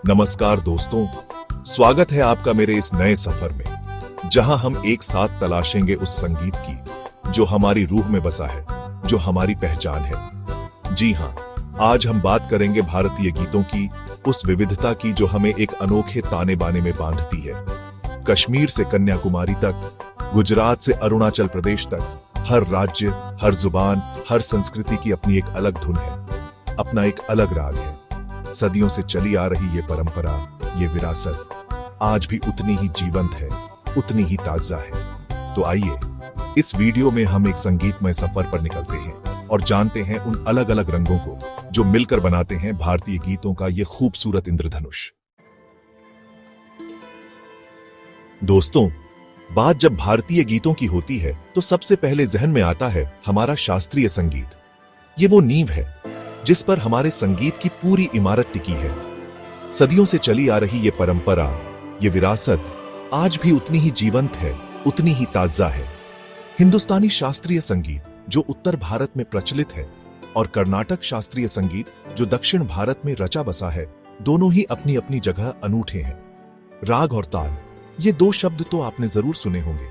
नमस्कार दोस्तों, स्वागत है आपका मेरे इस नए सफर में, जहां हम एक साथ तलाशेंगे उस संगीत की जो हमारी रूह में बसा है, जो हमारी पहचान है। जी हां, आज हम बात करेंगे भारतीय गीतों की, उस विविधता की जो हमें एक अनोखे ताने बाने में बांधती है। कश्मीर से कन्याकुमारी तक, गुजरात से अरुणाचल प्रदेश तक, हर राज्य, हर जुबान, हर संस्कृति की अपनी एक अलग धुन है, अपना एक अलग राग है। सदियों से चली आ रही ये परंपरा, ये विरासत आज भी उतनी ही जीवंत है, उतनी ही ताजा है। तो आइए इस वीडियो में हम एक संगीतमय सफर पर निकलते हैं और जानते हैं उन अलग अलग रंगों को जो मिलकर बनाते हैं भारतीय गीतों का ये खूबसूरत इंद्रधनुष। दोस्तों, बात जब भारतीय गीतों की होती है तो सबसे पहले जहन में आता है हमारा शास्त्रीय संगीत। ये वो नींव है जिस पर हमारे संगीत की पूरी इमारत टिकी है। सदियों से चली आ रही ये परंपरा, ये विरासत आज भी उतनी ही जीवंत है, उतनी ही ताजा है। हिंदुस्तानी शास्त्रीय संगीत जो उत्तर भारत में प्रचलित है और कर्नाटक शास्त्रीय संगीत जो दक्षिण भारत में रचा बसा है, दोनों ही अपनी अपनी जगह अनूठे हैं। राग और ताल, ये दो शब्द तो आपने जरूर सुने होंगे।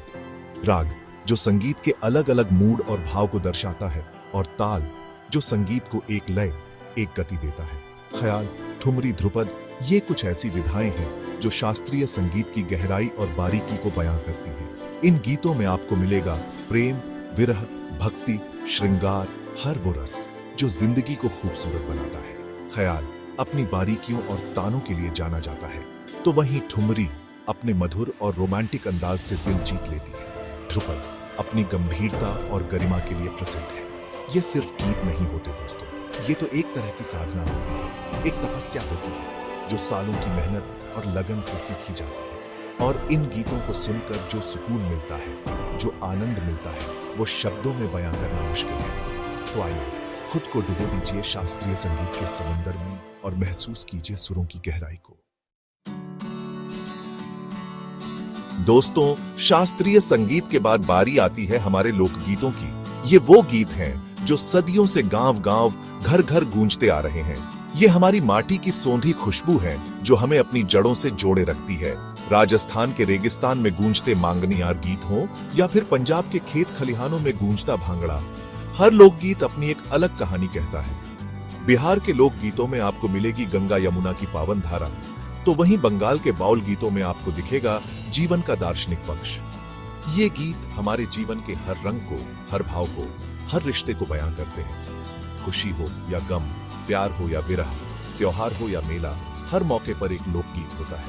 राग जो संगीत के अलग अलग मूड और भाव को दर्शाता है, और ताल जो संगीत को एक लय, एक गति देता है। ख्याल, ठुमरी, ध्रुपद, ये कुछ ऐसी विधाएं हैं जो शास्त्रीय संगीत की गहराई और बारीकी को बयां करती हैं। इन गीतों में आपको मिलेगा प्रेम, विरह, भक्ति, श्रृंगार, हर वो रस जो जिंदगी को खूबसूरत बनाता है। ख्याल अपनी बारीकियों और तानों के लिए जाना जाता है, तो वहीं ठुमरी अपने मधुर और रोमांटिक अंदाज से दिल जीत लेती है। ध्रुपद अपनी गंभीरता और गरिमा के लिए प्रसिद्ध है। ये सिर्फ गीत नहीं होते दोस्तों, ये तो एक तरह की साधना होती है, एक तपस्या होती है जो सालों की मेहनत और लगन से सीखी जाती है। और इन गीतों को सुनकर जो सुकून मिलता है, जो आनंद मिलता है, वो शब्दों में बयां करना मुश्किल है। तो आइए खुद को डुबो दीजिए शास्त्रीय संगीत के समंदर में और महसूस कीजिए सुरों की गहराई को। दोस्तों, शास्त्रीय संगीत के बाद बारी आती है हमारे लोकगीतों की। ये वो गीत हैं जो सदियों से गांव-गांव, घर-घर गूंजते आ रहे हैं। ये हमारी माटी की सौंधी खुशबू है जो हमें अपनी जड़ों से जोड़े रखती है। राजस्थान के रेगिस्तान में गूंजते मांगनियार गीत हो या फिर पंजाब के खेत खलिहानों में गूंजता भांगड़ा, हर लोकगीत अपनी एक अलग कहानी कहता है। बिहार के लोकगीतों में आपको मिलेगी गंगा यमुना की पावन धारा, तो वहीं बंगाल के बाउल गीतों में आपको दिखेगा जीवन का दार्शनिक पक्ष। ये गीत हमारे जीवन के हर रंग को, हर भाव को, हर रिश्ते को बयां करते हैं। खुशी हो या गम, प्यार हो या विरह, त्योहार हो या मेला, हर मौके पर एक लोकगीत होता है।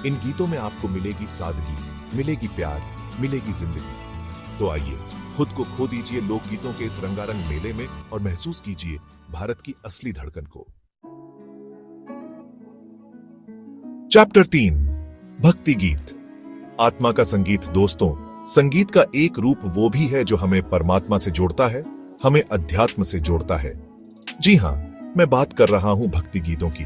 इन गीतों में आपको मिलेगी सादगी, मिलेगी प्यार, मिलेगी जिंदगी। तो आइए खुद को खो दीजिए लोकगीतों के इस रंगारंग मेले में और महसूस कीजिए भारत की असली धड़कन को। चैप्टर 3, भक्ति गीत, आत्मा का संगीत। दोस्तों, संगीत का एक रूप वो भी है जो हमें परमात्मा से जोड़ता है, हमें अध्यात्म से जोड़ता है। जी हां, मैं बात कर रहा हूं भक्ति गीतों की।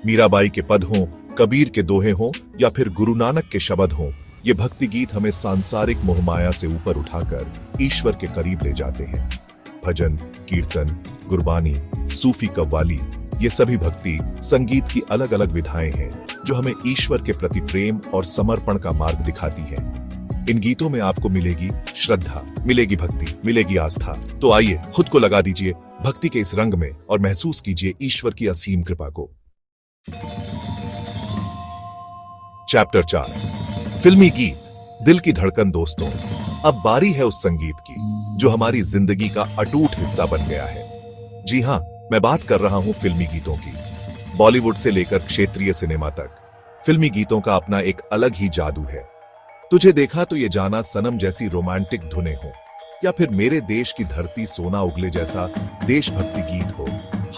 मीराबाई के पद हों, कबीर के दोहे हों या फिर गुरु नानक के शब्द हों, ये भक्ति गीत हमें सांसारिक मोहमाया से ऊपर उठाकर ईश्वर के करीब ले जाते हैं। भजन, कीर्तन, गुरबानी, सूफी कव्वाली, ये सभी भक्ति संगीत की अलग अलग विधाएं हैं जो हमें ईश्वर के प्रति प्रेम और समर्पण का मार्ग दिखाती हैं। इन गीतों में आपको मिलेगी श्रद्धा, मिलेगी भक्ति, मिलेगी आस्था। तो आइए खुद को लगा दीजिए भक्ति के इस रंग में और महसूस कीजिए ईश्वर की असीम कृपा को। चैप्टर 4, फिल्मी गीत, दिल की धड़कन। दोस्तों, अब बारी है उस संगीत की जो हमारी जिंदगी का अटूट हिस्सा बन गया है। जी हां, मैं बात कर रहा हूं फिल्मी गीतों की। बॉलीवुड से लेकर क्षेत्रीय सिनेमा तक फिल्मी गीतों का अपना एक अलग ही जादू है। तुझे देखा तो ये जाना सनम जैसी रोमांटिक धुनें हो या फिर मेरे देश की धरती सोना उगले जैसा देशभक्ति गीत हो,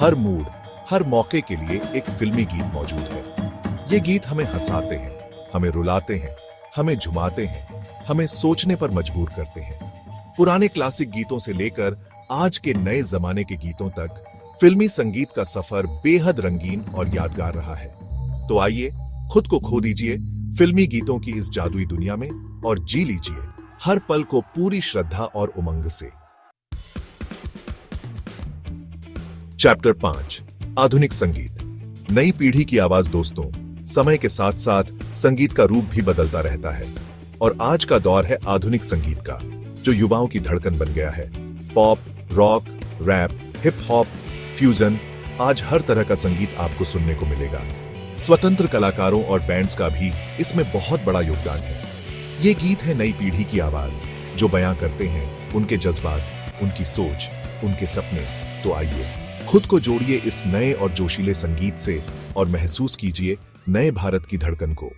हर मूड, हर मौके के लिए एक फिल्मी गीत मौजूद है। ये गीत हमें हंसाते हैं, हमें रुलाते हैं, हमें झुमाते हैं, हमें सोचने पर मजबूर करते हैं। पुराने क्लासिक गीतों से लेकर आज के नए जमाने के गीतों तक फिल्मी संगीत का सफर बेहद रंगीन और यादगार रहा है। तो आइए खुद को खो दीजिए फिल्मी गीतों की इस जादुई दुनिया में और जी लीजिए हर पल को पूरी श्रद्धा और उमंग से। चैप्टर 5, आधुनिक संगीत। नई पीढ़ी की आवाज दोस्तों, समय के साथ साथ संगीत का रूप भी बदलता रहता है और आज का दौर है आधुनिक संगीत का, जो युवाओं की धड़कन बन गया है। Pop, rock, rap, hip hop, fusion, आज हर तरह का संगीत आपको सुनने को मिलेगा। स्वतंत्र कलाकारों और बैंड्स का भी इसमें बहुत बड़ा योगदान है। ये गीत है नई पीढ़ी की आवाज, जो बयां करते हैं उनके जज्बात, उनकी सोच, उनके सपने। तो आइए खुद को जोड़िए इस नए और जोशीले संगीत से और महसूस कीजिए नए भारत की धड़कन को।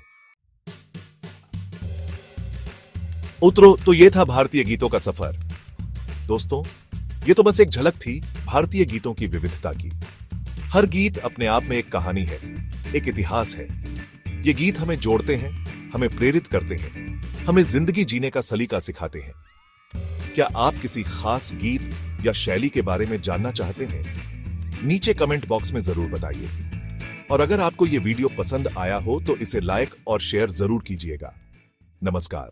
उतरो, तो ये था भारतीय गीतों का सफर। दोस्तों, ये तो बस एक झलक थी भारतीय गीतों की विविधता की। हर गीत अपने आप में एक कहानी है, एक इतिहास है। ये गीत हमें जोड़ते हैं, हमें प्रेरित करते हैं, हमें जिंदगी जीने का सलीका सिखाते हैं। क्या आप किसी खास गीत या शैली के बारे में जानना चाहते हैं? नीचे कमेंट बॉक्स में जरूर बताइए। और अगर आपको यह वीडियो पसंद आया हो तो इसे लाइक और शेयर जरूर कीजिएगा। नमस्कार।